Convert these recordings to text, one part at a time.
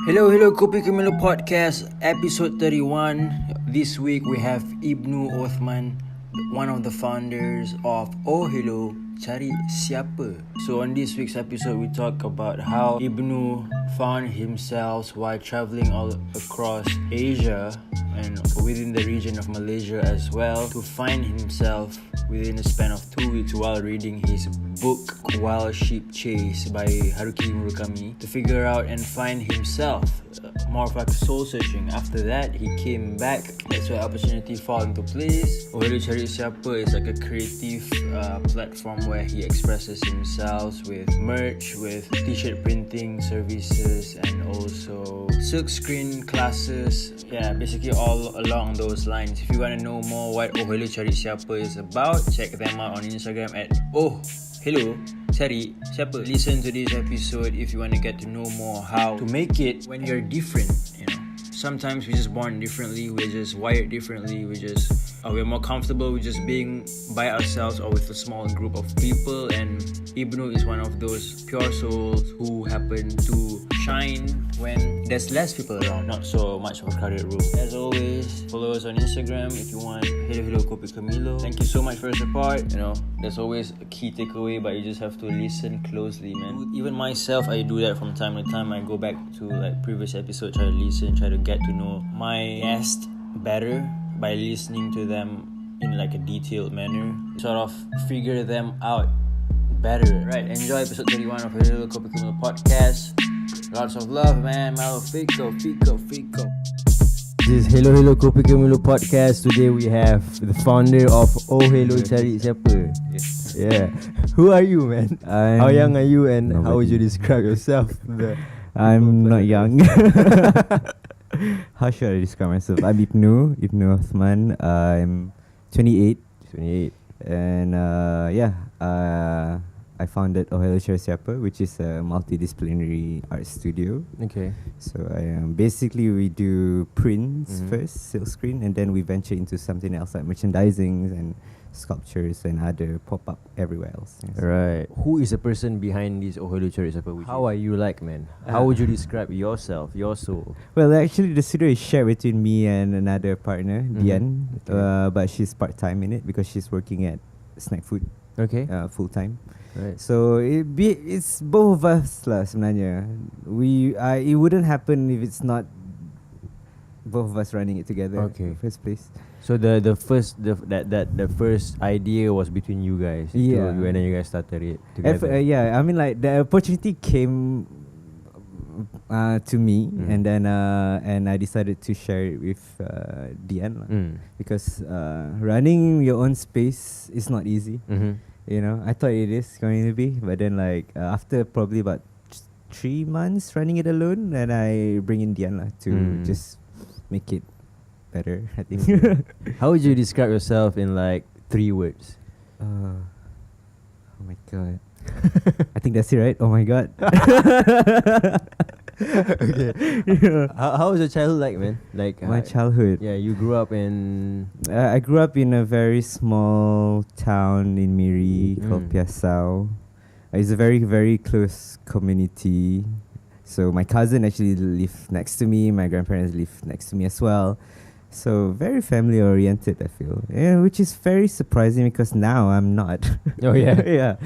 Hello, Kopi podcast, episode 31. This week we have Ibnu Othman, one of the founders of Cari Siapa. So on this week's episode, we talk about how Ibnu found himself while traveling all across Asia and within the region of Malaysia as well, to find himself within a span of 2 weeks while reading his book Wild Sheep Chase by Haruki Murakami, to figure out and find himself, more of like soul searching. After that, he came back. That's where opportunity fall into place. Cari Siapa is like a creative platform where he expresses himself with merch, with t-shirt printing services, and also silk screen classes. Yeah, basically all along those lines. If you want to know more what Cari Siapa is about, check them out on Instagram at Cari Siapa. Listen to this episode if you want to get to know more how to make it when you're different. Sometimes we're just born differently, we're just wired differently, we're more comfortable with just being by ourselves or with a small group of people. And Ibnu is one of those pure souls who happen to shine when there's less people around, not so much of a crowded room. As always, follow us on Instagram if you want. Hello Kopi Milo. Thank you so much for your support. There's always a key takeaway, but you just have to listen closely, man. Even myself, I do that from time to time. I go back to like previous episodes, try to listen, try to get to know my guest better by listening to them in like a detailed manner, sort of figure them out better. Right, enjoy episode 31 of Hello Kopi Milo podcast. Lots of love, man. Milo Fico. This is Hello Kopi Milo podcast. Today we have the founder of Cari Siapa. Yeah. Who are you, man? How young are you, and how would you describe yourself? I'm not young. How should I describe myself? I'm Ibnu Othman. I'm 28. And I founded Cari Siapa, which is a multidisciplinary art studio. Okay. So basically we do prints first, silk screen, and then we venture into something else like merchandising and sculptures and other pop-up everywhere else. Yes. Right. Who is the person behind this Cari Siapa? How are you like, man? How would you describe yourself, your soul? Well, actually the studio is shared between me and another partner, Dian. Okay. But she's part-time in it because she's working at Snack Food. Okay. Full-time. Right. So it's both of us lah sebenarnya. It wouldn't happen if it's not both of us running it together. Okay. In the first place. So the first idea was between you guys. Yeah. And then you guys started it together. I mean, like, the opportunity came to me, and then and I decided to share it with Dian because running your own space is not easy. I thought it is going to be, but then after probably about 3 months running it alone, then I bring in Dian to just make it better, I think. How would you describe yourself in 3 words? Oh my god. I think that's it, right? Oh my god. Okay. How was your childhood like, man? My childhood. Yeah, you grew up in. I grew up in a very small town in Miri called Piasau. It's a very, very close community. So my cousin actually lived next to me. My grandparents lived next to me as well. So very family oriented, I feel, which is very surprising because now I'm not. Oh yeah, yeah.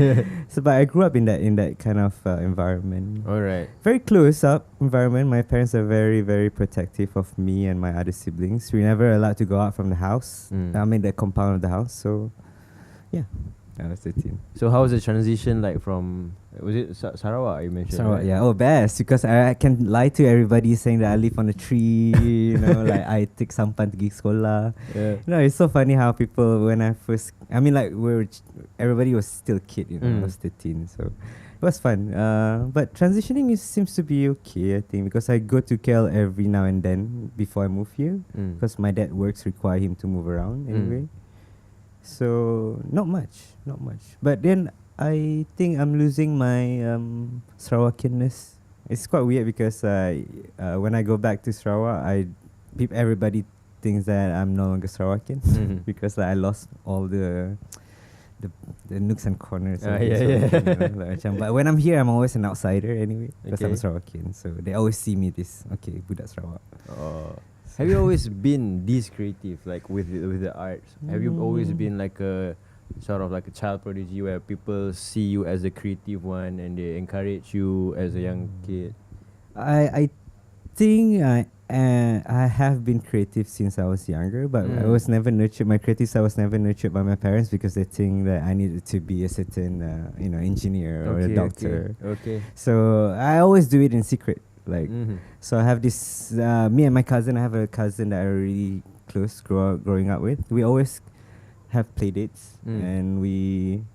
So, but I grew up in that kind of environment. All right. Very close up environment. My parents are very, very protective of me and my other siblings. We never allowed to go out from the house. The compound of the house. So, yeah. I was 13. So how was the transition from, was it Sarawak you mentioned? Sarawak, right? yeah. Oh, best, because I can lie to everybody saying that I live on a tree, I take sampan to pergi sekolah. Yeah. It's so funny how people, when I first, everybody was still a kid, I was 13, so it was fun. But transitioning seems to be okay, I think, because I go to KL every now and then before I move here, because my dad works require him to move around anyway. So not much. But then I think I'm losing my Sarawakianness. It's quite weird because when I go back to Sarawak, everybody thinks that I'm no longer Sarawakian because I lost all the the nooks and corners. Yeah. Like, but when I'm here, I'm always an outsider anyway because I'm a Okay. Sarawakian. So they always see me budak Sarawak. Have you always been this creative, like with the arts? Have you always been like a sort of like a child prodigy where people see you as the creative one and they encourage you as a young kid? I think I have been creative since I was younger, but I was never nurtured. My creative side was never nurtured by my parents because they think that I needed to be a certain engineer or a doctor. Okay. So I always do it in secret. Like so, I have this. Me and my cousin. I have a cousin that I really close growing up with. We always have play dates and we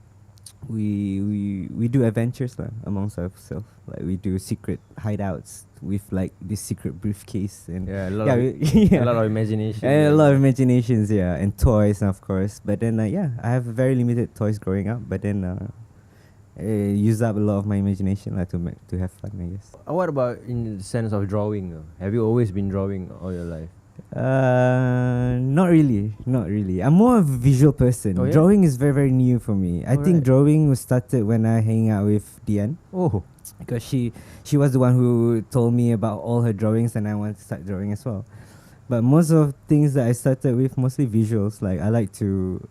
do adventures amongst ourselves. Like we do secret hideouts with like this secret briefcase and a lot of imagination. and a lot of imaginations, and toys, of course. But then I have very limited toys growing up. But then use up a lot of my imagination to have fun, I guess. What about in the sense of drawing? Have you always been drawing all your life? Not really. I'm more of a visual person. Oh, yeah? Drawing is very, very new for me. I think drawing was started when I hang out with Dian. Oh, Because she was the one who told me about all her drawings and I wanted to start drawing as well. But most of things that I started with, mostly visuals. Like I like to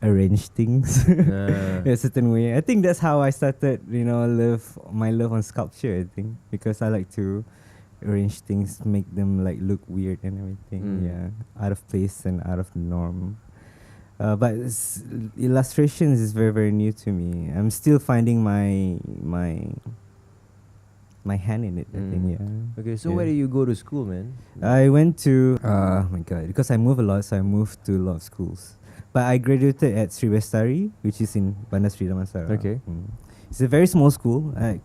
arrange things in a certain way. I think that's how I started, my love on sculpture, I think. Because I like to arrange things, make them like look weird and everything. Out of place and out of the norm. But illustrations is very, very new to me. I'm still finding my hand in it, I think, Okay, so where do you go to school, man? I went to, oh my god, because I move a lot, so I moved to a lot of schools. But I graduated at Sri Bestari, which is in Bandar Sri Damansara. Okay. It's a very small school, like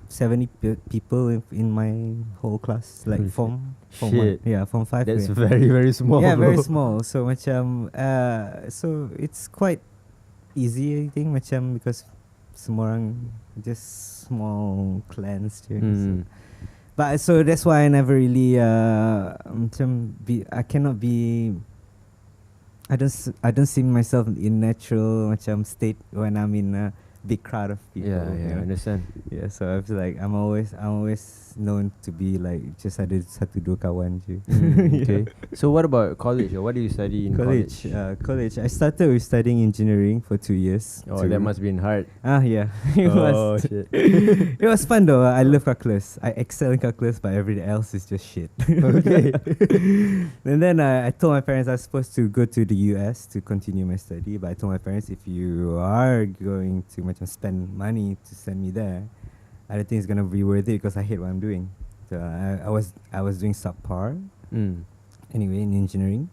70 people in my whole class, like form 1. Yeah, form 5. That's very, very small. Yeah, very bro. small. So so it's quite easy, I think, because semua orang just small clans je. So. But so that's why I never really I cannot be. I don't see myself in natural state when I'm in a big crowd of people. Yeah, I understand. Yeah, so I feel like I'm always known to be like just ada satu dua kawan je. Okay. So what about college? Or what do you study in college? College. I started with studying engineering for 2 years. Oh, that must have been hard. Yeah. It was. Shit. It was fun though. I love calculus. I excel in calculus, but everything else is just shit. Okay. And then I told my parents I was supposed to go to the US to continue my study, but I told my parents if you are going to spend money to send me there, I don't think it's gonna be worth it because I hate what I'm doing. So I was doing subpar anyway in engineering,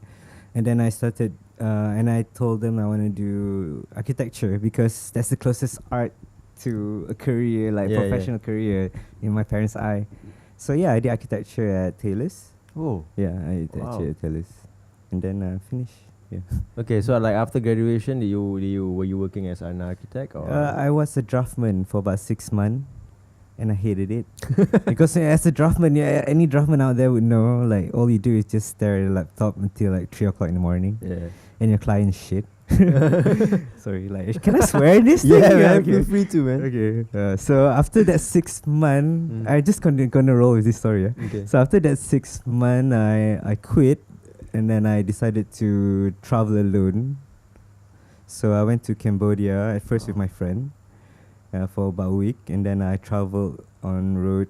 and then I started and I told them I want to do architecture because that's the closest art to a career, like professional career in my parents' eye. So I did architecture at Taylor's. Oh. Yeah, I did architecture at Taylor's, and then finished. Yeah. Okay, so like after graduation, were you working as an architect or? I was a draftsman for about 6 months, and I hated it because as a draftsman, any draftsman out there would know, like all you do is just stare at a laptop until like 3 o'clock in the morning, and your client's shit. Sorry, like can I swear in this? Yeah, thing? man, Okay. feel free to, man. Okay. So after that 6 months, I just gonna roll with this story. Okay. So after that 6 months, I quit. And then I decided to travel alone. So I went to Cambodia at first with my friend for about a week. And then I traveled on road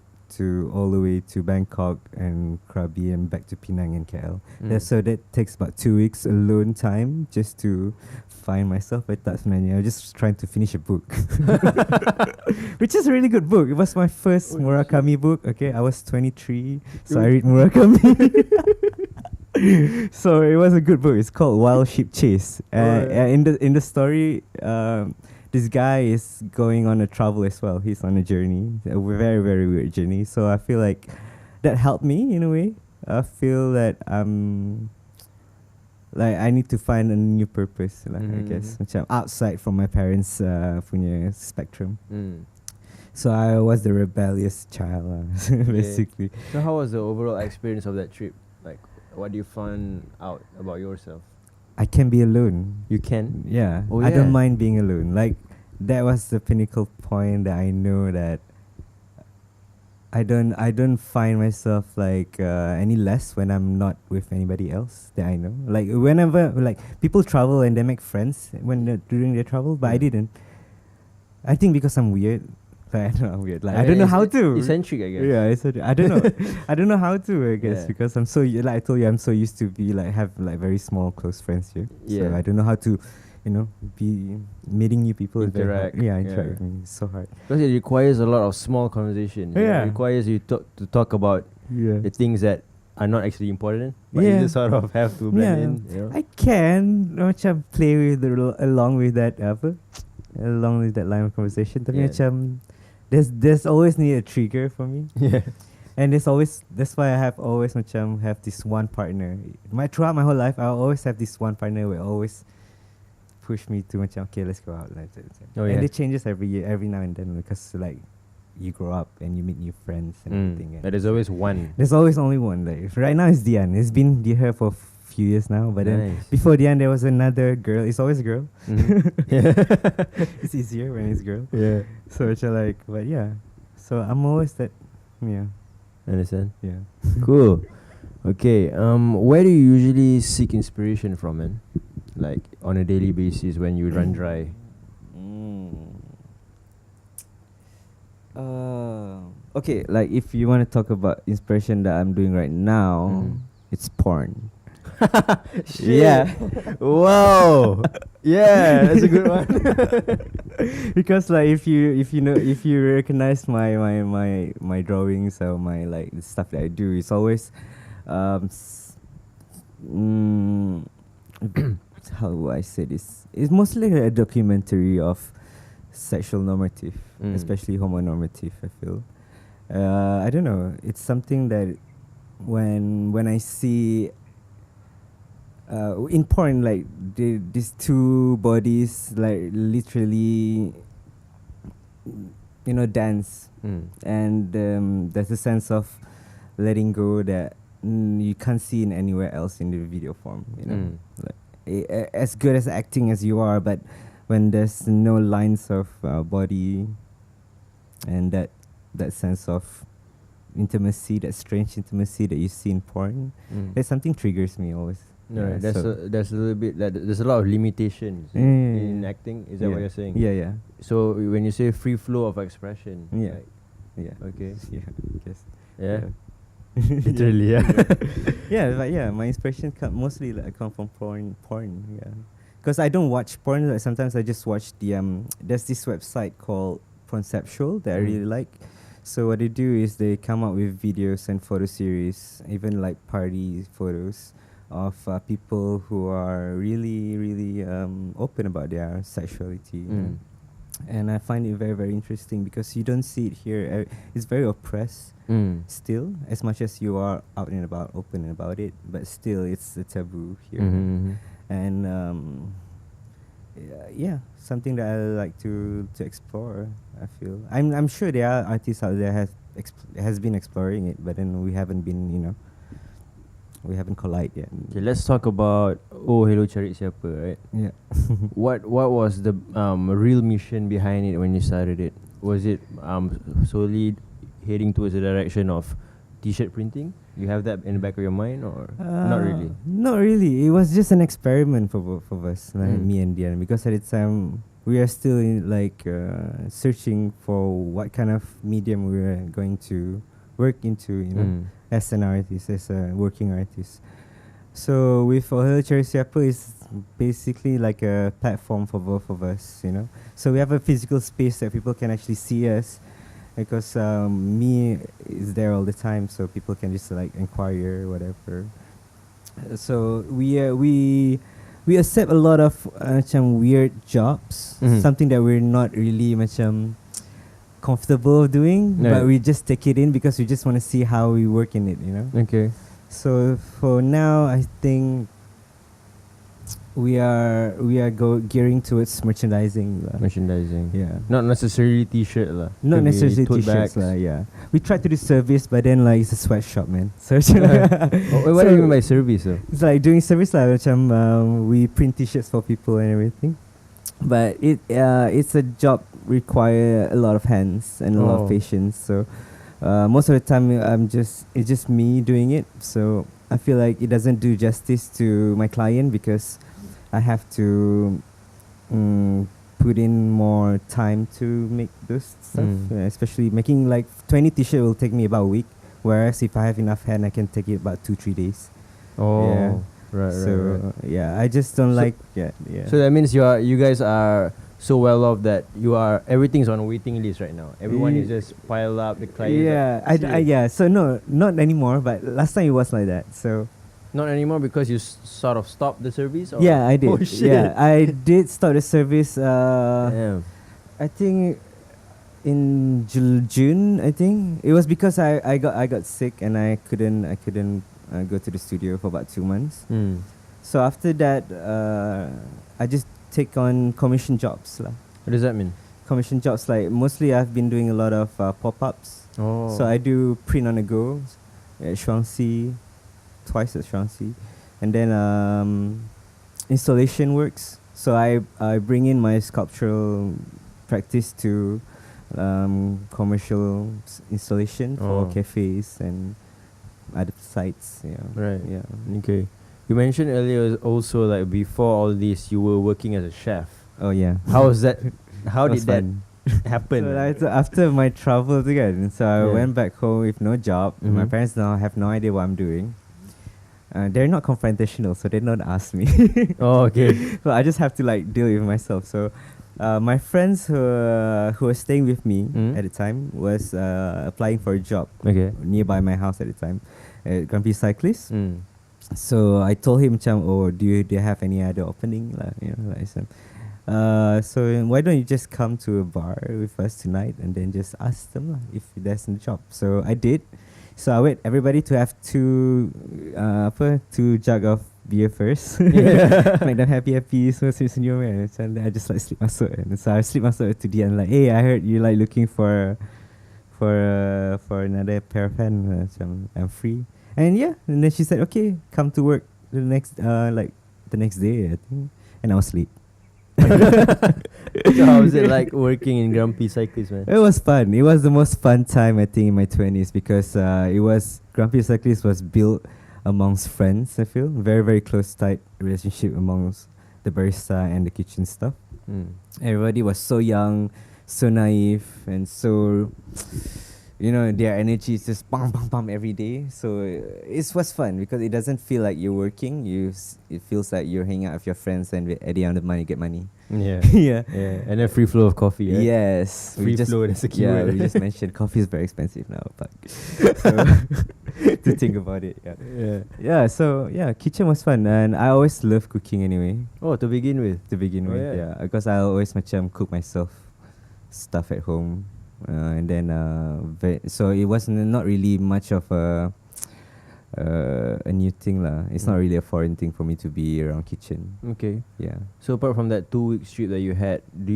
all the way to Bangkok and Krabi and back to Penang and KL. So that takes about 2 weeks alone time just to find myself at Tasmania. I was just trying to finish a book. Which is a really good book. It was my first Murakami book. Okay, I was 23, so I read Murakami. So it was a good book. It's called Wild Sheep Chase. In the story, this guy is going on a travel as well. He's on a journey, a very, very weird journey. So I feel like that helped me in a way. I feel that like I need to find a new purpose. Like I guess, macam outside from my parents' punya spectrum. So I was the rebellious child, basically. So how was the overall experience of that trip? Like, what do you find out about yourself? I I can be alone. You can. Yeah, Oh, I yeah. don't mind being alone. Like that was the pinnacle point that I know that I don't find myself like any less when I'm not with anybody else that I know. Like whenever like people travel and they make friends when during their travel, but I didn't. I think because I'm weird. Like, I don't know, I'm weird. Like I don't know how to. Eccentric, I guess. Yeah, I don't know. I don't know how to. I guess Yeah. because I'm so like I told you, I'm so used to be like have like very small close friends here. Yeah. So I don't know how to, be meeting new people. is very hard. Interact. Yeah, interact Yeah. with me. It's so hard. Because it requires a lot of small conversations. Yeah. It requires you to talk about Yeah. the things that are not actually important, but Yeah. you just sort of have to blend in. You know? I can macam play with along with that along with that line of conversation. Tapi Yeah. macam there's always need a trigger for me. Yeah. And that's why I have always macam have this one partner. Throughout my whole life, I always have this one partner who always push me to macam okay, let's go out. Oh, and yeah. it changes every year, every now and then because like you grow up and you meet new friends and everything. But there's always one. There's always only one. Like right now it's Dian. It's been here for a few years now. But then Nice. before Dian there was another girl. It's always a girl. Yeah. It's easier when it's girl. Yeah. So it's like, but yeah. So I'm always that. Yeah. Understand? Yeah. Cool. Okay. Where do you usually seek inspiration from, man? Like on a daily basis when you run dry. Okay, like if you want to talk about inspiration that I'm doing right now, it's porn. Yeah. Wow. Yeah, that's a good one. Because like if you recognize my drawings or my like the stuff that I do, it's always how do I say this? It's mostly a documentary of sexual normative, especially homonormative, I feel. I don't know. It's something that when I see in porn, like these two bodies, like literally, dance, and there's a sense of letting go that you can't see in anywhere else in the video form. Like, as good as acting as you are, but when there's no lines of body and that sense of intimacy, that strange intimacy that you see in porn, there's something triggers me always. No, Yeah, right. There's a little bit like there's a lot of limitations in acting. Is that what you're saying? Yeah. So when you say free flow of expression, Yeah. like, Yeah. okay, Yeah. Yes. yeah, literally, yeah. Yeah, but yeah, my inspiration mostly come from porn. Yeah, because I don't watch porn. Like sometimes I just watch the There's this website called Conceptual that I really like. So what they do is they come up with videos and photo series, even like party photos of people who are really, really open about their sexuality. And I find it very, very interesting because you don't see it here. It's very oppressed still, as much as you are out and about, open about it, but still it's a taboo here. And yeah, something that I like to explore. I feel I'm sure there are artists out there has been exploring it, but then we haven't been we haven't collided yet. Okay, let's talk about Hello Cari Siapa, right? Yeah. What was the real mission behind it when you started it? Was it solely heading towards the direction of t-shirt printing? You have that in the back of your mind, or not really? Not really. It was just an experiment for both of us, like me and Dian, because at the time we are still searching for what kind of medium we were going to work into, as an artist, as a working artist. So with Hello Cari Siapa is basically like a platform for both of us, So we have a physical space that people can actually see us, because me is there all the time, so people can just like inquire, whatever. So we accept a lot of weird jobs, something that we're not really comfortable doing, but we just take it in because we just want to see how we work in it, Okay. So for now, I think we are gearing towards merchandising. Merchandising. Yeah. Not necessarily t-shirt lah. Not Could be necessarily tote t-shirts bags. lah. Yeah. We tried to do service, but then like it's a sweatshop, man. So What do you mean by service though? it's like doing service lah. Macam we print t-shirts for people and everything. But it's a job require a lot of hands and a lot of patience. So most of the time it's just me doing it. So I feel like it doesn't do justice to my client because I have to put in more time to make those stuff. Especially making like 20 t-shirt will take me about a week. Whereas if I have enough hand, I can take it about 2-3 days. Oh, Yeah. right. So yeah, I just don't like yeah. So that means you guys are so well off that everything's on a waiting list right now. Everyone is just pile up the clients. Yeah. So no, not anymore. But last time it was like that. So Not anymore because you sort of stopped the service. Or? yeah, I did. Oh shit. Yeah, I did start the service. Damn. I think in June. I think it was because I got sick and I couldn't go to the studio for about 2 months. So after that, I just take on commission jobs lah. What does that mean? Commission jobs like mostly I've been doing a lot of pop-ups. Oh. So I do print on the go at Swansea, twice at Swansea, and then installation works. So I bring in my sculptural practice to commercial installation for cafes and other sites. Yeah. Right. Yeah. Okay. You mentioned earlier also like before all this you were working as a chef. Oh yeah. How was that? How did Was that fun. happen? So after my travels again, so I Yeah. went back home with no job. My Mhm. parents now have no idea what I'm doing. They're not confrontational, so they don't ask me. Oh, okay. So I just have to like deal with myself. So my friends who were staying with me at the time was applying for a job Okay. nearby my house at the time, Grumpy Cyclist. So I told him, oh, do you have any other opening? So why don't you just come to a bar with us tonight and then just ask them if there's a job. So I did. So I wait everybody to have two jug of beer first. Make them happy so senyum kan. Macam I just like slip masuk kan. So I slip masuk to Dian like, hey, I heard you like looking for another pair of hands. I'm free. And yeah, and then she said, okay, come to work the next day, I think. And I was asleep. So how was it like working in Grumpy Cyclist, man? It was fun. It was the most fun time I think in my 20s because Grumpy Cyclist was built amongst friends. I feel very very close tight relationship amongst the barista and the kitchen staff. Everybody was so young, so naive, and so their energy is just bam bam bam every day. So it was fun because it doesn't feel like you're working. It feels like you're hanging out with your friends and at the end of the money you get money. Yeah. Yeah. And a free flow of coffee, right? Yes. Free flow, that's a keyword. Yeah, we just mentioned coffee is very expensive now, but so to think about it. Yeah. So kitchen was fun and I always love cooking anyway. Oh, to begin with. Yeah, because I always cook myself stuff at home. And then so it wasn't not really much of a new thing lah. It's not really a foreign thing for me to be around kitchen. Okay. Yeah. So apart from that 2-week trip that you had, do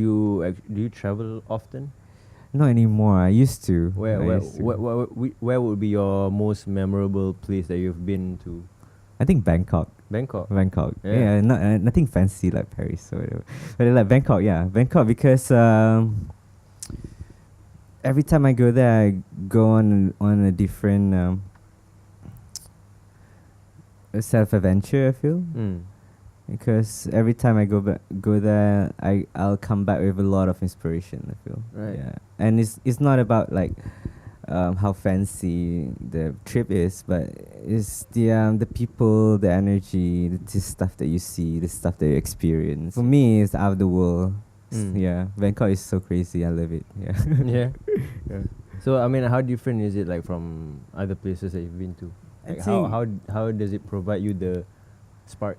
you travel often? Not anymore. I used to. Where would be your most memorable place that you've been to? I think Bangkok. Bangkok. Yeah. Not nothing fancy like Paris or whatever. But like Bangkok. Yeah, Bangkok because every time I go there, I go on a different self-adventure, I feel. Because every time I go there, I'll come back with a lot of inspiration, I feel. Right. Yeah. And it's not about like how fancy the trip is, but it's the people, the energy, the stuff that you see, the stuff that you experience. For me, it's out of the world. Yeah, Bangkok is so crazy. I love it. Yeah. Yeah. So I mean, how different is it like from other places that you've been to? Like how does it provide you the spark?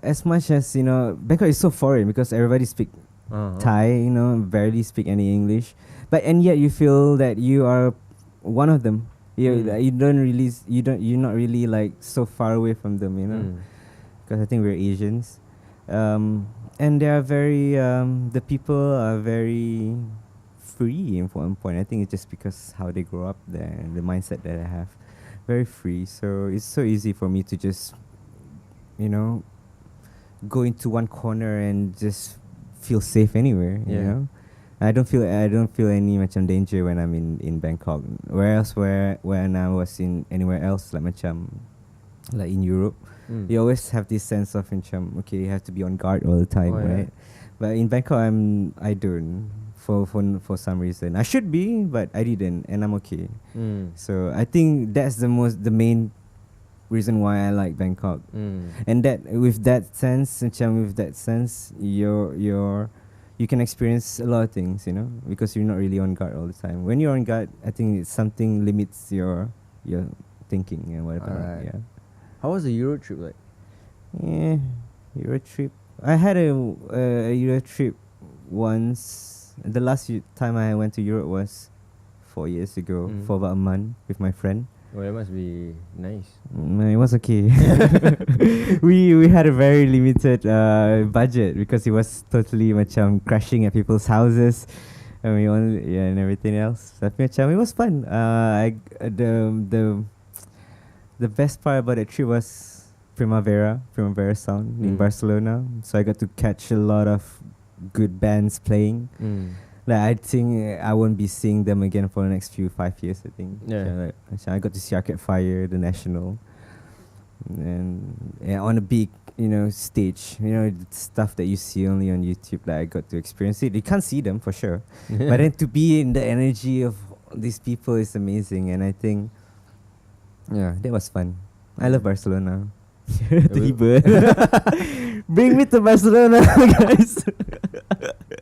As much as Bangkok is so foreign because everybody speak Thai. Barely speak any English, and yet you feel that you are one of them. You're not really like so far away from them. because I think we're Asians, and they are very the people are very free in one point. I think it's just because how they grow up there and the mindset that I have, very free. So it's so easy for me to just, you know, go into one corner and just feel safe anywhere. You Yeah. know, I don't feel any macam danger when I'm in Bangkok. Whereas when I was in anywhere else like macam like in Europe, you always have this sense of macam okay, you have to be on guard all the time, Oh, yeah. right? But in Bangkok, I don't for some reason. I should be, but I didn't, and I'm okay. So I think that's the main reason why I like Bangkok. And that with that sense, you can experience a lot of things, you know, because you're not really on guard all the time. When you're on guard, I think it's something limits your thinking and whatever. Alright. Yeah. How was the Euro trip like? Yeah, Euro trip. I had a Euro trip once. The last time I went to Europe was 4 years ago for about a month with my friend. Well, it must be nice. It was okay. we had a very limited budget because it was totally macam crashing at people's houses, and we only and everything else. Tapi macam it was fun. The best part about that trip was Primavera Sound in Barcelona. So I got to catch a lot of good bands playing. Like I think I won't be seeing them again for the next 5 years. I think. Yeah. So I got to see Arcade Fire, The National, and on a big, stage. The stuff that you see only on YouTube. Like I got to experience it. You can't see them for sure, but then to be in the energy of these people is amazing. And I think, yeah, that was fun. I love Barcelona. Tiba. Bring me to Barcelona, guys.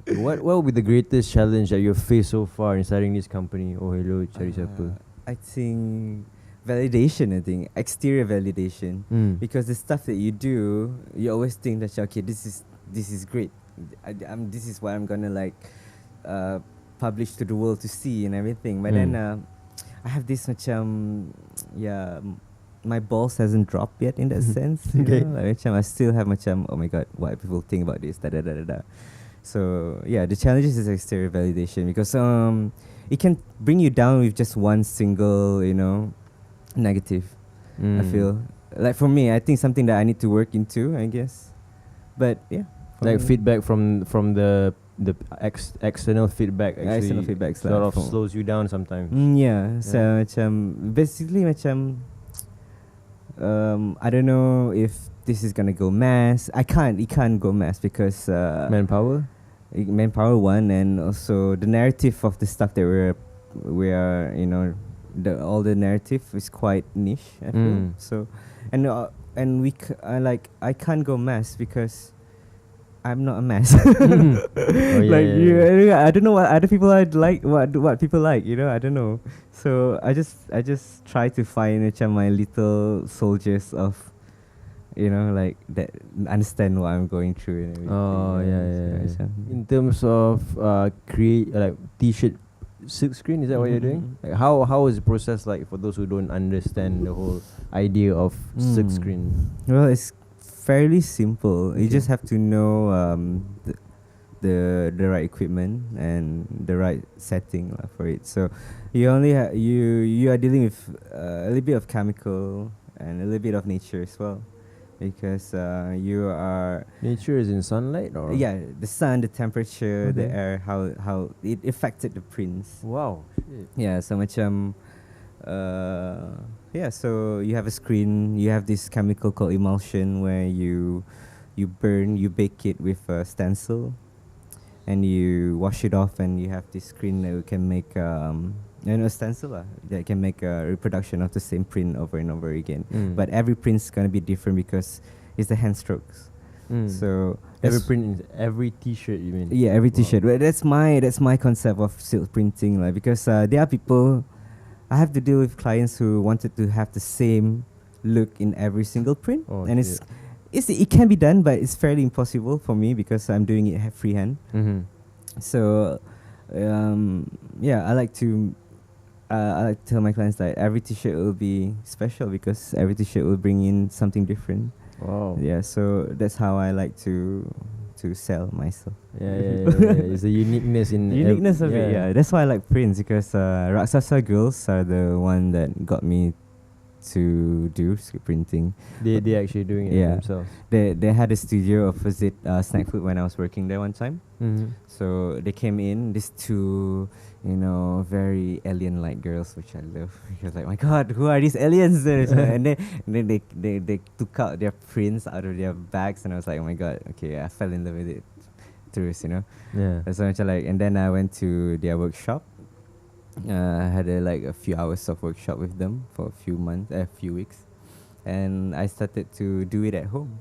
What will be the greatest challenge that you've faced so far in starting this company? Oh, hello, Cari Siapa. I think validation. I think exterior validation, because the stuff that you do, you always think that okay, this is great. This is what I'm gonna publish to the world to see and everything. But then I have this my balls hasn't dropped yet in that sense. Okay. I still have oh my god, what people think about this. So yeah, the challenges is exterior validation because it can bring you down with just one single negative. I feel like for me, I think something that I need to work into, I guess. But yeah, like feedback from the external feedback actually external feedback sort of slows you down sometimes. Yeah. So basically I don't know if this is gonna go mass. It can't go mass because Manpower one, and also the narrative of the stuff that we are all the narrative is quite niche, I feel. So and I can't go mass because I'm not a mass. I don't know what other people like. What people like, I don't know. So I just try to find my little soldiers of, that understand what I'm going through and everything. Oh yeah. In terms of create t-shirt silk screen, is that what you're doing? Like how is the process like for those who don't understand the whole idea of silk screen? Well, it's fairly simple. Okay. You just have to know the right equipment and the right setting for it. So you only you are dealing with a little bit of chemical and a little bit of nature as well, because you are nature is in sunlight or the sun, the temperature, the air, how it affected the prints. Wow. Shit. Yeah, so so you have a screen, you have this chemical called emulsion where you bake it with a stencil and you wash it off, and you have this screen that can make a stencil that can make a reproduction of the same print over and over again. But every print's gonna be different because it's the hand strokes. So every print, every t-shirt, you mean? Yeah, every t-shirt. Well, that's my concept of silk printing, because there are people. I have to deal with clients who wanted to have the same look in every single print, and it can be done, but it's fairly impossible for me because I'm doing it freehand. So, I like to tell my clients that every t-shirt will be special because every t-shirt will bring in something different. Wow. Yeah, so that's how I like to sell myself. Yeah. It's the uniqueness in Uniqueness of it, yeah. That's why I like prints, because Raksasa girls are the one that got me to do script printing. They actually doing it Yeah. themselves. They had a studio opposite Snack Food when I was working there one time. Mm-hmm. So they came in, these two, very alien-like girls, which I love. Because like, my God, who are these aliens? And then they took out their prints out of their bags, and I was like, oh my God, okay, I fell in love with it. Yeah. So much like, and then I went to their workshop. I had a few hours of workshop with them for a few weeks, and I started to do it at home.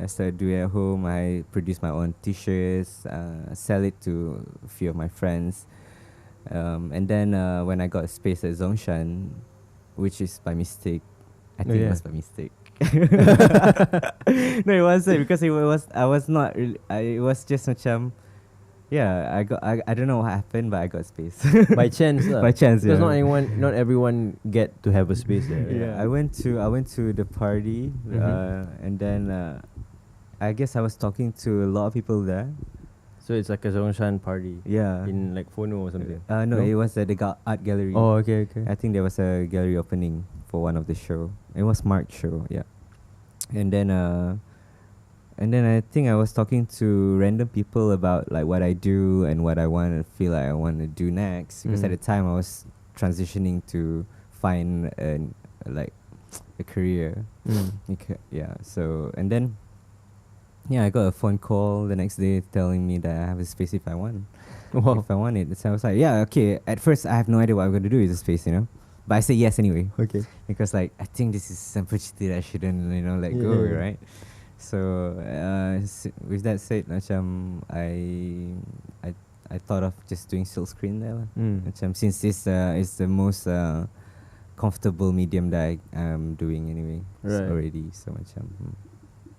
I started doing it at home. I produced my own T-shirts, sell it to a few of my friends, and then when I got a space at Zongshan, which is by mistake, I think it was by mistake. No, it wasn't, because it was just macam. Yeah, I don't know what happened, but I got space. By chance, By chance, because yeah. not everyone get to have a space there. Right? Yeah, I went to the party, and then I guess I was talking to a lot of people there. So it's like a Zongshan party. Yeah. In like Fono or something. No, it was at the art gallery. Oh, okay. I think there was a gallery opening for one of the show. It was March show, yeah. And then I think I was talking to random people about like what I do and what I want to feel like I want to do next. Because at the time I was transitioning to find a career. Yeah. So and then I got a phone call the next day telling me that I have a space if I want. Wow. If I want it. So I was like, yeah, okay. At first I have no idea what I'm going to do with the space, But I said yes anyway. Okay. Because like I think this is an opportunity that I shouldn't, let go, right? So with that said, I thought of just doing silk screen there. Since this is the most comfortable medium that I'm doing anyway already. So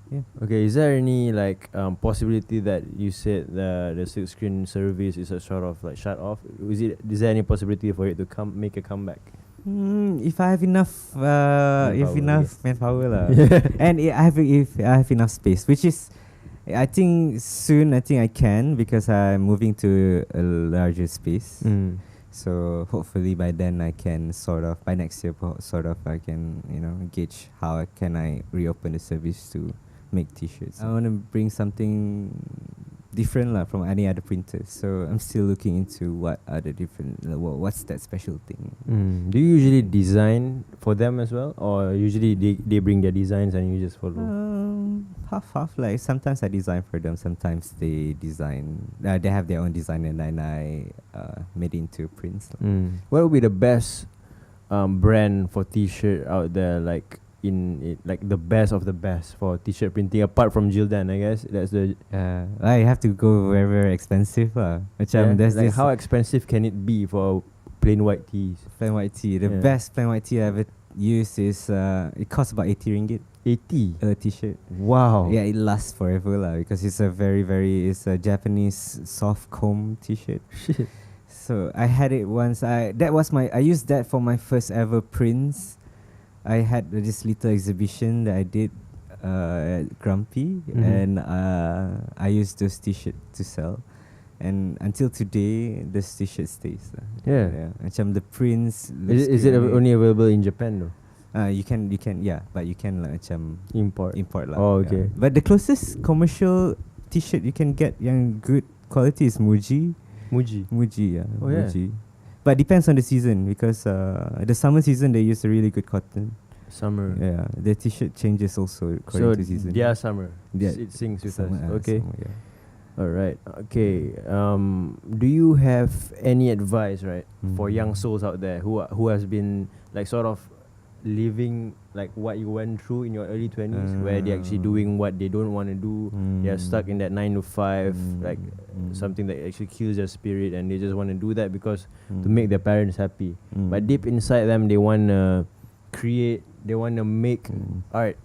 yeah. Okay, is there any like possibility that you said the silk screen service is a sort of like shut off? Is there any possibility for it to make a comeback? If I have enough, manpower lah, and if I have enough space, which is, I think soon. I think I can, because I'm moving to a larger space. So hopefully by then I can by next year I can gauge how I reopen the service to make T-shirts. I want to bring something different from any other printers. So I'm still looking into what are the different, what's that special thing. Do you usually design for them as well, or usually they bring their designs and you just follow? Half. Like sometimes I design for them, sometimes they design. They have their own design, and then I made it into prints. What would be the best brand for T-shirt out there, like like the best of the best for T-shirt printing, apart from Gildan? I guess that's the I have to go very, very expensive. There's like this how expensive can it be for plain white tees? Plain white tee. The best plain white tee I ever used is it costs about 80 ringgit. 80 a T-shirt. Wow. Yeah, it lasts forever because it's it's a Japanese soft comb T-shirt. Shit. So I had it once. I used that for my first ever prints. I had this little exhibition that I did at Grumpy, and I used those T-shirts to sell. And until today, this T-shirt stays. Yeah. The prints. Is it only available in Japan though? You can but you can import. Oh, okay. Yeah. But the closest commercial T-shirt you can get yang good quality is Muji, yeah. Oh, Muji. yeah. But depends on the season, because the summer season they use a really good cotton. Summer. Yeah, the T-shirt changes also according to season. Their summer. Yeah. It sings with Summer, us. Okay. Summer, yeah. All right. Okay. Do you have any advice, for young souls out there who has been like sort of living like what you went through in your early 20s, where they're actually doing what they don't want to do? They're stuck in that 9 to 5, something that actually kills their spirit, and they just want to do that because to make their parents happy. But deep inside them, they want to create, they want to make art,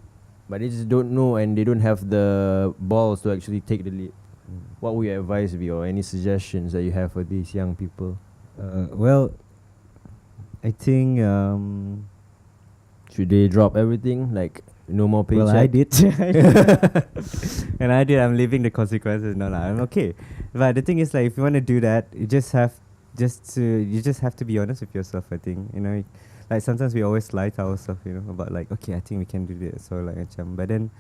but they just don't know, and they don't have the balls to actually take the lead. What would your advice be, or any suggestions that you have for these young people? Well, I think should they drop everything? Like, no more paycheck. Well, I did. And I did. I'm living the consequences. No, I'm okay. But the thing is, like, if you want to do that, you just have to be honest with yourself. I think, like sometimes we always lie to ourselves, about like, okay, I think we can do this, or like, but then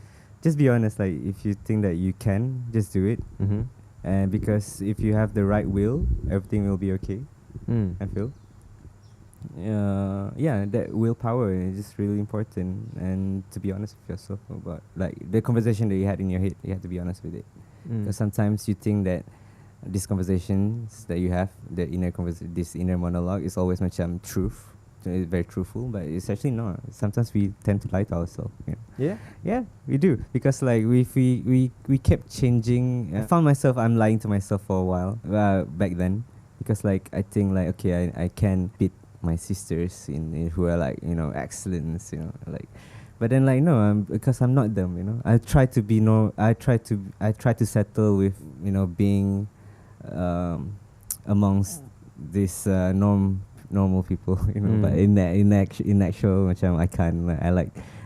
just be honest. Like, if you think that you can, just do it. Mm-hmm. And because if you have the right will, everything will be okay. I feel. That willpower is just really important, and to be honest with yourself about like the conversation that you had in your head, you have to be honest with it. Because sometimes you think that these conversations that you have, this inner monologue, is always truth, very truthful, but it's actually not. Sometimes we tend to lie to ourselves. Yeah, we do, because like we kept changing. I found myself, I'm lying to myself for a while back then, because like I think like, okay, I can beat my sisters who are like, excellence, like, but then like, no, because I'm not them, I try to be I try to settle with, being amongst these normal people, but in actual I can't.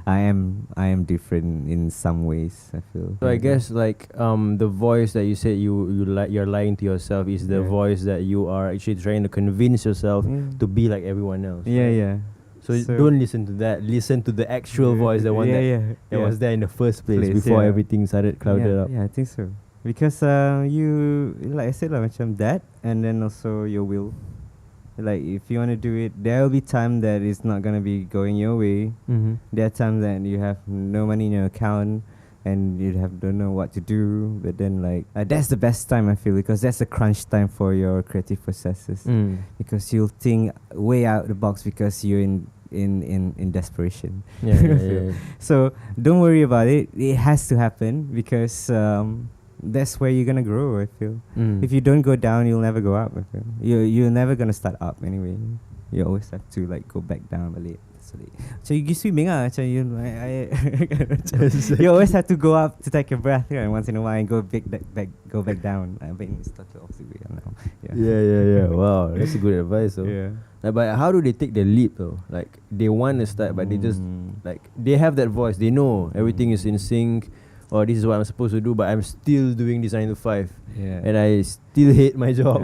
I am different in some ways, I feel. So I guess like the voice that you said you're lying to yourself is the voice that you are actually trying to convince yourself to be like everyone else. Yeah. So don't listen to that. Listen to the actual voice, the one that was there in the first place before everything started clouded up. Yeah, I think so. Because you, like I said, like that, and then also your will. Like, if you want to do it, there will be time that it's not going to be going your way. There are times that you have no money in your account and you don't know what to do. But then, like, that's the best time, I feel, because that's the crunch time for your creative processes. Because you'll think way out the box because you're in desperation. Yeah. So don't worry about it. It has to happen, because that's where you're gonna grow, I feel. If you don't go down, you'll never go up, I feel. You're never gonna start up anyway. You always have to like go back down balik. So you swimming you always have to go up to take a breath, and once in a while and go back down. I mean, it's not the opposite way now. Yeah. Wow, that's a good advice though. Yeah. But how do they take the leap though? Like, they want to start, but they just like, they have that voice. They know everything is in sync. Or this is what I'm supposed to do, but I'm still doing this 9 to 5. Yeah. And I still hate my job.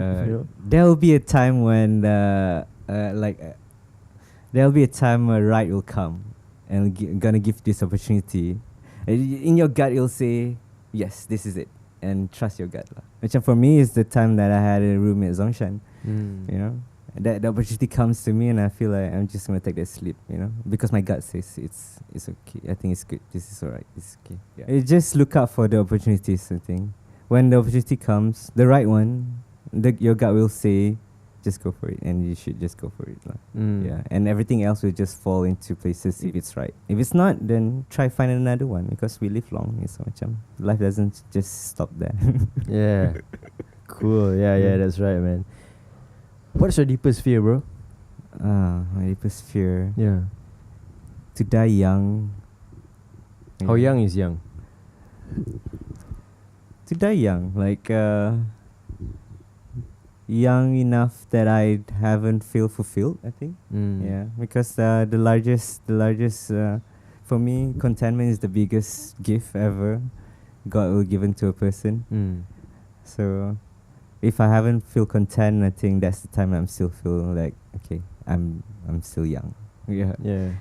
There will be a time when there will be a time where right will come and gonna give this opportunity. In your gut, you'll say, yes, this is it, and trust your gut. Which for me is the time that I had a roommate Zongshan. That the opportunity comes to me, and I feel like I'm just gonna take that slip, because my gut says it's okay. I think it's good. This is alright. It's okay. Yeah. You just look out for the opportunities. I think when the opportunity comes, the right one, your gut will say, just go for it, and you should just go for it. Yeah, and everything else will just fall into places if it's right. If it's not, then try find another one, because we live long. So life doesn't just stop there. Yeah, cool. Yeah, that's right, man. What's your deepest fear, bro? My deepest fear. Yeah. To die young. How young is young? To die young, like young enough that I haven't feel fulfilled, I think. Yeah, because the largest for me, contentment is the biggest gift ever God will given to a person. So if I haven't feel content, I think that's the time I'm still feel like, okay, I'm still young. Yeah.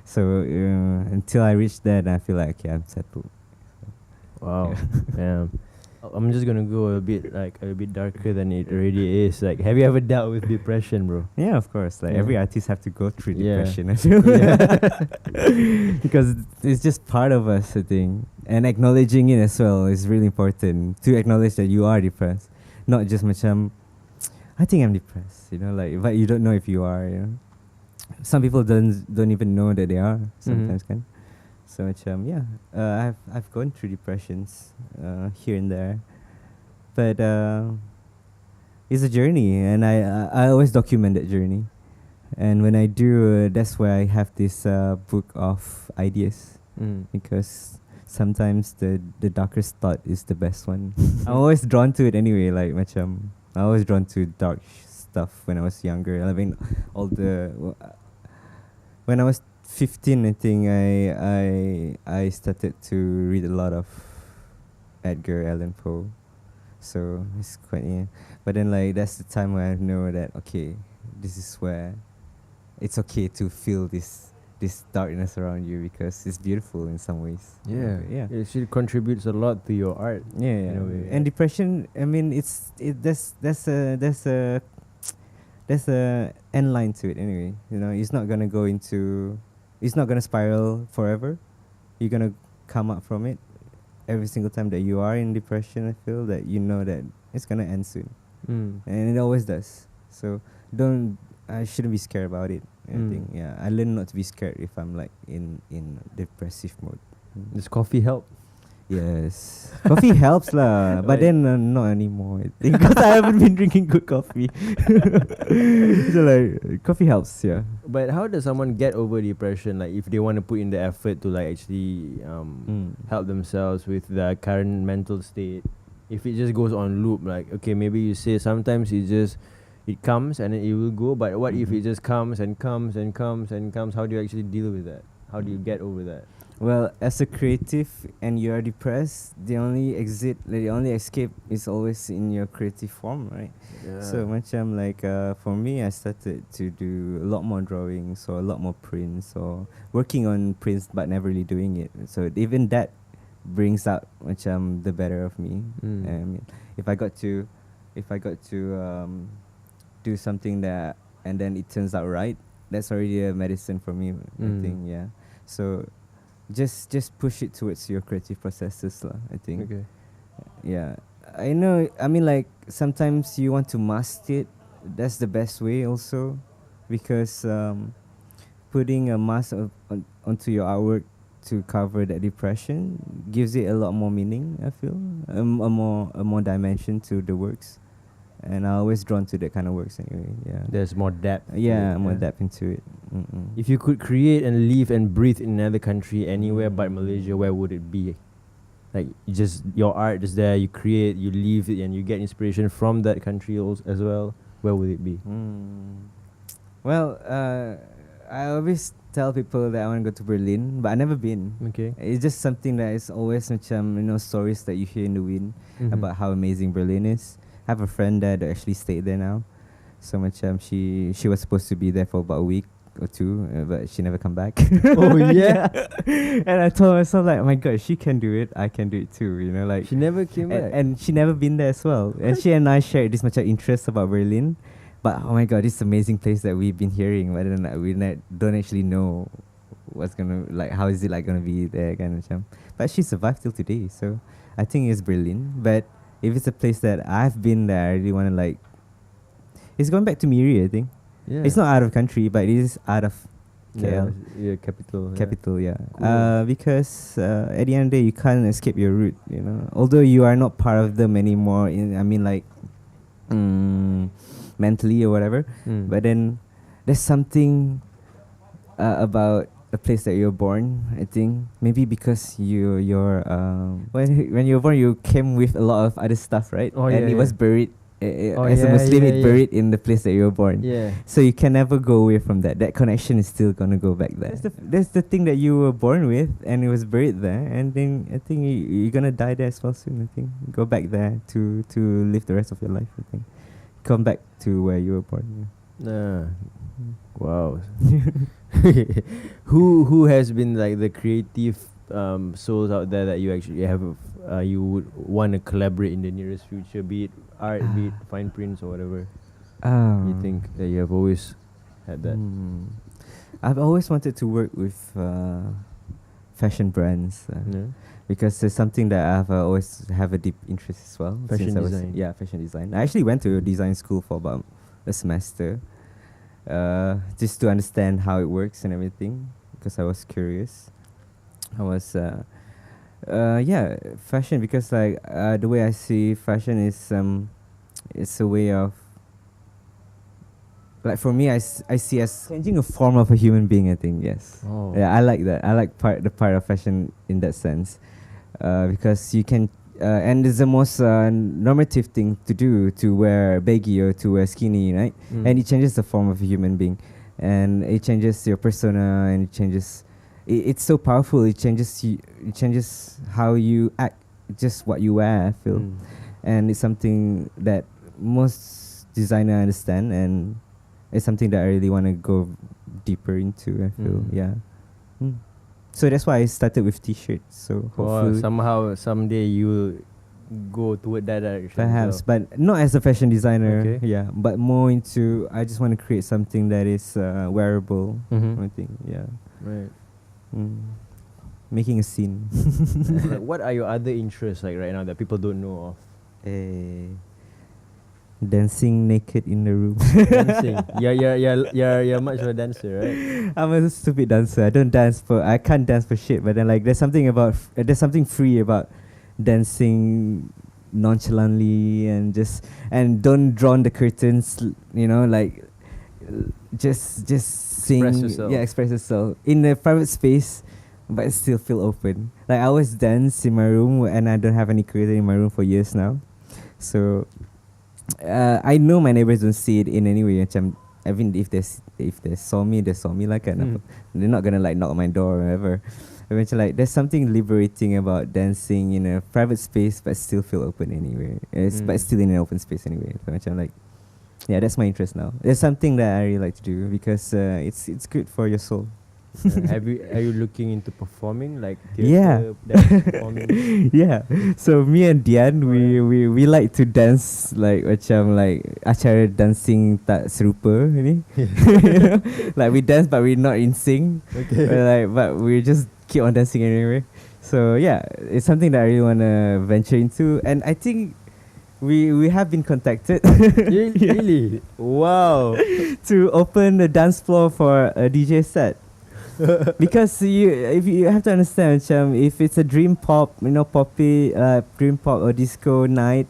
So until I reach that, I feel like, okay, I'm settled. Wow. Yeah. I'm just gonna go a bit darker than it already is. Like, have you ever dealt with depression, bro? Yeah, of course. Like every artist have to go through depression. Because it's just part of us, I think. And acknowledging it as well is really important. To acknowledge that you are depressed. Not just I think I'm depressed, but you don't know if you are, Some people don't even know that they are sometimes, can. So I've gone through depressions here and there, but it's a journey, and I always document that journey. And when I do, that's where I have this book of ideas, because sometimes the darkest thought is the best one. I'm always drawn to it anyway. Like I was drawn to dark stuff when I was younger. I mean, when I was 15, I think I started to read a lot of Edgar Allan Poe. So it's quite but then like that's the time where I know that okay, this is where it's okay to feel this darkness around you because it's beautiful in some ways. Yeah, Yeah. It actually contributes a lot to your art. Yeah, in a way, and depression. I mean, there's a end line to it anyway. You know, it's not gonna spiral forever. You're gonna come up from it. Every single time that you are in depression, I feel that you know that it's gonna end soon, and it always does. So I shouldn't be scared about it. I think, I learn not to be scared if I'm like in depressive mode. Does coffee help? Yes, coffee helps lah, but then not anymore. I think because I haven't been drinking good coffee. So like coffee helps, yeah. But how does someone get over depression? Like if they want to put in the effort to like actually help themselves with their current mental state. If it just goes on loop, like okay, maybe you say sometimes it comes and then it will go. But what if it just comes and comes and comes and comes? How do you actually deal with that? How do you get over that? Well, as a creative and you are depressed, the only escape is always in your creative form, right? Yeah. So macam like for me, I started to do a lot more drawings or a lot more prints or working on prints but never really doing it. So even that brings out macam the better of me. I mean, if I got to do something that and then it turns out right, that's already a medicine for me. I think, yeah. So just push it towards your creative processes lah, I think. Okay. Yeah, I know. I mean, like sometimes you want to mask it. That's the best way also, because putting a mask onto your artwork to cover that depression gives it a lot more meaning. I feel a more dimension to the works, and I'm always drawn to that kind of works anyway. Yeah, There's more depth. yeah, more depth into it. If you could create and live and breathe in another country anywhere but Malaysia, where would it be? Like just your art is there, you create, you live it, and you get inspiration from that country as well. Where would it be? Well, I always tell people that I want to go to Berlin, but I've never been. Okay. It's just something that is always macam, stories that you hear in the wind about how amazing Berlin is. I have a friend there that actually stayed there now. So macam she was supposed to be there for about a week or two, but she never come back. Oh yeah. And I told myself like, oh my god, she can do it, I can do it too. Like She never came back. and she never been there as well. And she and I shared this much interest about Berlin. But oh my god, this amazing place that we've been hearing, but then we don't actually know what's gonna how is it like gonna be there kind of jam. But she survived till today, so I think it's Berlin. But if it's a place that I've been there, I really want to it's going back to Miri, I think. Yeah. It's not out of country, but it is out of KL. Yeah, capital. Capital, yeah. Cool. Because at the end of the day, you can't escape your root, Although you are not part of them anymore, mentally or whatever. But then there's something about a place that you're born, I think. Maybe because when you're born, you came with a lot of other stuff, right? Oh, and yeah, it was yeah. buried. As a Muslim, it's buried in the place that you were born. Yeah. So you can never go away from that. That connection is still gonna go back there. That's the thing that you were born with, and it was buried there. And then I think you're gonna die there as well soon. I think go back there to live the rest of your life. I think come back to where you were born. Wow. Who has been like the creative souls out there that you actually have you would want to collaborate in the nearest future, be it art, be it fine prints or whatever? You think that you have always had that? I've always wanted to work with fashion brands because it's something that I've always have a deep interest as well. Fashion design. Fashion design. I actually went to a design school for about a semester, just to understand how it works and everything, because I was curious. I was fashion, because the way I see fashion is it's a way of, like, for me, I see as changing a form of a human being, I think. Yes. Oh. Yeah, I like that. I like the part of fashion in that sense, because you can and it's the most normative thing to do, to wear baggy or to wear skinny, right? And it changes the form of a human being. and it changes your persona, and it changes. It's so powerful. It changes you. It changes how you act. Just what you wear, I feel, and it's something that most designer understand, and it's something that I really want to go deeper into. I feel, yeah. So that's why I started with t-shirts. So hopefully, somehow someday you'll go toward that direction. perhaps, but not as a fashion designer. Okay. Yeah, but more into I just want to create something that is wearable. I think, yeah. Right. Making a scene. Like, what are your other interests like right now that people don't know of? Dancing naked in the room. Dancing. You're much of a dancer, right? I'm a stupid dancer. I can't dance for shit. But then like there's something free about dancing nonchalantly and don't draw on the curtains. Like just sing. Express yourself. Yeah, express yourself in a private space, but still feel open. Like I always dance in my room, and I don't have any curtain in my room for years now. So I know my neighbors don't see it in any way. I mean, if they saw me like they're not gonna like knock on my door or whatever. Eventually, like there's something liberating about dancing in a private space, but still feel open anyway. But still in an open space anyway. So like, yeah, that's my interest now. It's something that I really like to do because it's good for your soul. Are you looking into performing, like Yeah. theatre, dance performing? Yeah. So me and Dian, we like to dance like macam like acara dancing tak serupa ni. You know? Like we dance but we're not in sync. Okay. But we just keep on dancing anyway. So yeah, it's something that I really wanna venture into, and I think we have been contacted. Really? Wow. To open the dance floor for a DJ set. Because you have to understand, if it's a dream pop, poppy, dream pop or disco night,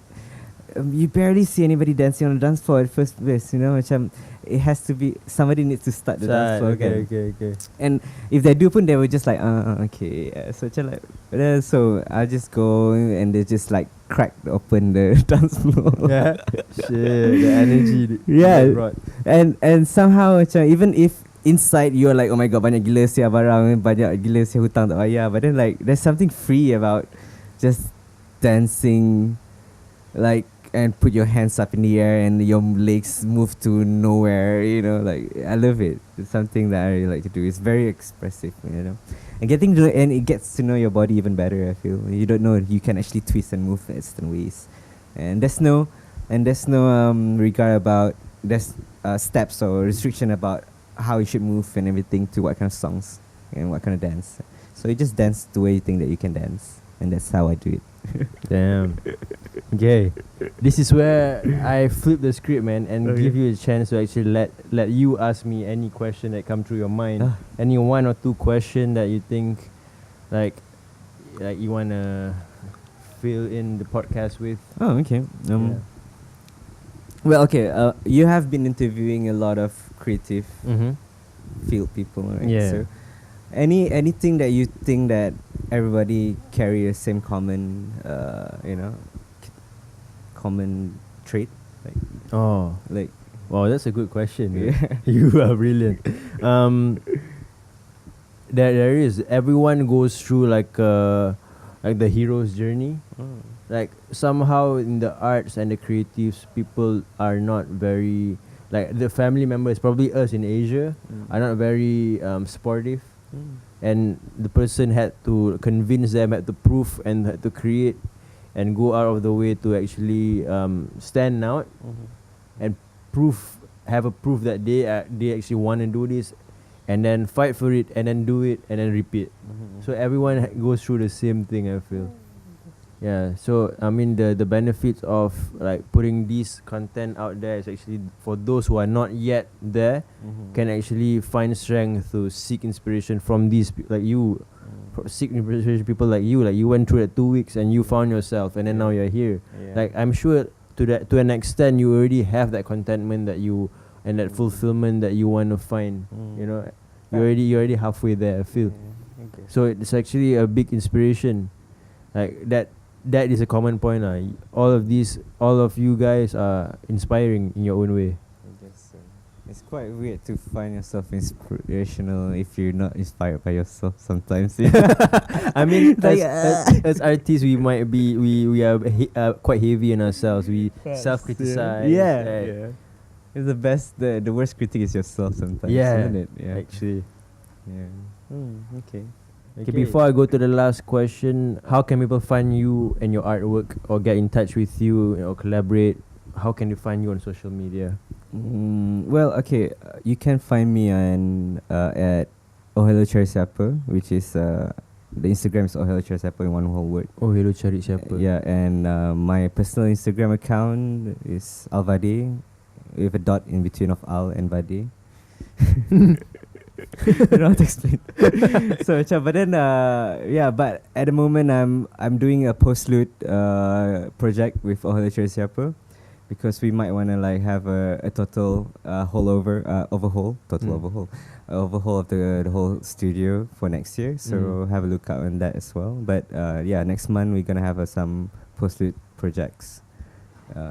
you barely see anybody dancing on the dance floor at first place. It has to be somebody needs to start the dance floor again. Okay. And if they do, they were just like, okay. So I just go and they just like crack open the dance floor. Yeah. Shit, the energy. Yeah. And somehow, even if inside you're like, oh my god, banyak gila sia barang, banyak gila sia hutang tak bayar, but then like there's something free about just dancing, like, and put your hands up in the air and your legs move to nowhere. Like I love it. It's something that I really like to do. It's very expressive, and it gets to know your body even better. I feel you don't know you can actually twist and move in certain ways, and there's no regard about steps or restriction about how you should move and everything to what kind of songs and what kind of dance. So you just dance the way you think that you can dance, and that's how I do it. Damn. Okay. This is where I flip the script, man, and give you a chance to actually let you ask me any question that come through your mind. Any one or two question that you think like you wanna fill in the podcast with. Oh, okay. Well, okay. You have been interviewing a lot of creative field people, right? Yeah. So anything that you think that everybody carry the same common, common trait, like Wow, that's a good question. Yeah. You are brilliant. There is, everyone goes through like the hero's journey. Like somehow in the arts and the creatives, people are not very, like the family members, probably us in Asia, are not very supportive. And the person had to convince them, had to prove and had to create and go out of the way to actually stand out and have a proof that they actually want to do this, and then fight for it, and then do it, and then repeat. So everyone goes through the same thing, I feel. Yeah, so I mean the benefits of like putting this content out there is actually for those who are not yet there, can actually find strength to seek inspiration from these like you, seek inspiration people like you went through that 2 weeks and you found yourself, and then now you're here. Like I'm sure to an extent you already have that contentment that you and that fulfillment that you want to find. You're already halfway there, I feel. So it's actually a big inspiration, like that is a common point. All of you guys are inspiring in your own way. I guess so. It's quite weird to find yourself inspirational if you're not inspired by yourself sometimes. I mean, Like, as artists, we might be we are quite heavy on ourselves. We self-criticize. Yeah, right? yeah. It's the best. The worst critic is yourself sometimes, Yeah, isn't it? Yeah. actually. Yeah. Okay. Okay, before I go to the last question, how can people find you and your artwork or get in touch with you or collaborate? How can they find you on social media? Well, okay. You can find me on at Oh Hello Cari Siapa, which is the Instagram is Oh Hello Cari Siapa in one whole word. Oh, hello, Cari Siapa. Yeah, and my personal Instagram account is Alvade with a dot in between of Al and Vade. I don't know how to explain. So, but then, yeah. But at the moment, I'm doing a post-loot project with Oh Hello Cari Siapa, because we might want to like have a total overhaul of the whole studio for next year. So have a look out on that as well. But yeah, next month we're gonna have some post-loot projects.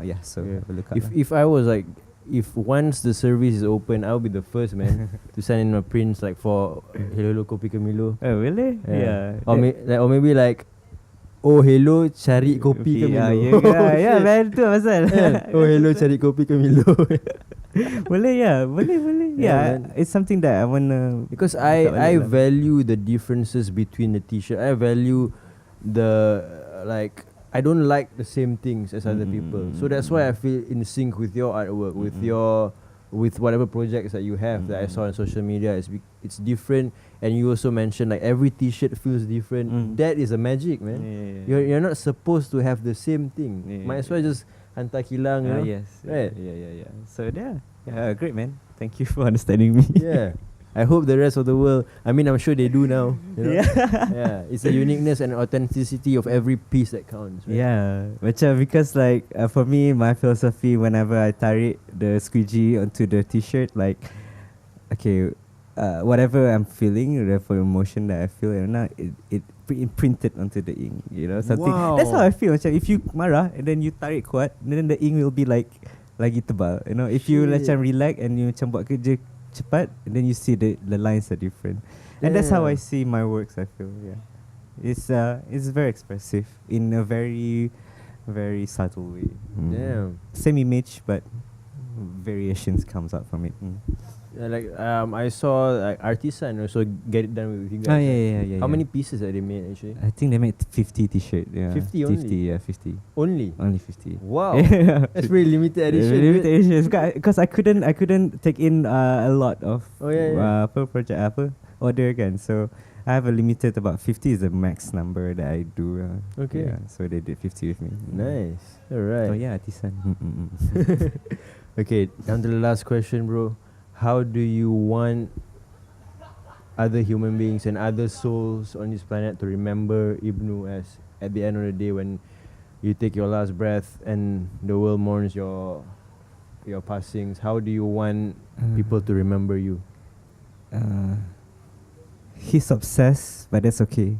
Yeah, so have a look out. If I was like, if once the service is open, I'll be the first man to send in my prints like for hello Kopi ke Milo. Oh really? Yeah. Or maybe like, oh hello cari kopi ke Milo. Yeah, man, tu pasal. Oh hello cari kopi ke Milo. Boleh. Yeah, man. it's something that I wanna. Because I value the differences between the t-shirt. I value the like, I don't like the same things as other people. So that's why I feel in sync with your artwork, with whatever projects that you have that I saw on social media. It's different, and you also mentioned like every t-shirt feels different. That is a magic, man. You're not supposed to have the same thing. Might as well just hantar kilang, you know? Yes. Right. Yeah. So yeah, great, man. Thank you for understanding me. Yeah. I hope the rest of the world, I mean, I'm sure they do now. You know? Yeah. It's the uniqueness and authenticity of every piece that counts. Right? Yeah, because like for me, my philosophy whenever I tarik the squeegee onto the t-shirt, like, okay, whatever I'm feeling, whatever emotion that I feel, it imprinted onto the ink, you know, something. Wow. That's how I feel. Macam if you marah and then you tarik kuat, then the ink will be like lagi tebal. You know, if you macam relax and you macam buat kerja cepat, and then you see the lines are different. And that's how I see my works, I feel. Yeah, it's very expressive in a very, very subtle way. Damn. Same image, but variations comes out from it. Yeah, like I saw like Artisan also get it done with you guys. Yeah. How many pieces that they made actually? I think they made 50 t-shirt. Yeah, 50 only? 50. Only 50. Wow. Yeah. That's pretty limited edition. Limited edition. Because I couldn't take in a lot of per project order again. So I have a limited, about 50 is the max number that I do. Okay. Yeah, so they did 50 with me. Nice. Alright. Oh yeah, Artisan. Okay, down to the last question, bro. How do you want other human beings and other souls on this planet to remember Ibnu as at the end of the day when you take your last breath and the world mourns your passings? How do you want people to remember you? He's obsessed, but that's okay.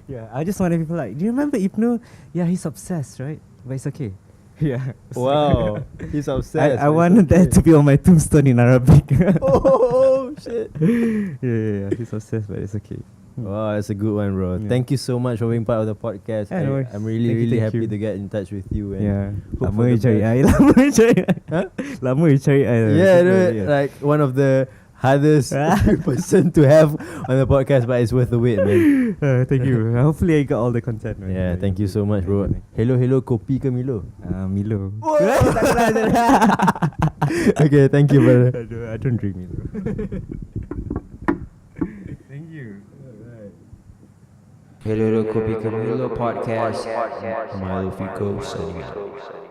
Yeah, I just want people like, do you remember Ibnu? Yeah, he's obsessed, right? But it's okay. Yeah. Wow, he's obsessed. I wanted that to be on my tombstone in Arabic. Oh shit. Yeah, he's obsessed, but it's okay. Wow, that's a good one, bro. Yeah. Thank you so much for being part of the podcast. Yeah, no worries. I'm really Thank happy you. to get in touch with you. And Yeah. hope Lama for the you cari best. air. Lama you cari air. Huh? Lama you cari air. Yeah, dude, like one of the hardest person to have on the podcast, but it's worth the wait, man. Thank you. Hopefully I got all the content. Man. Yeah, thank you so much, bro. Hello, Kopi ke Milo? Milo. Okay, thank you, brother. I don't drink Milo. Thank you. Hello, Kopi ke Milo podcast. Milo Fico signing out.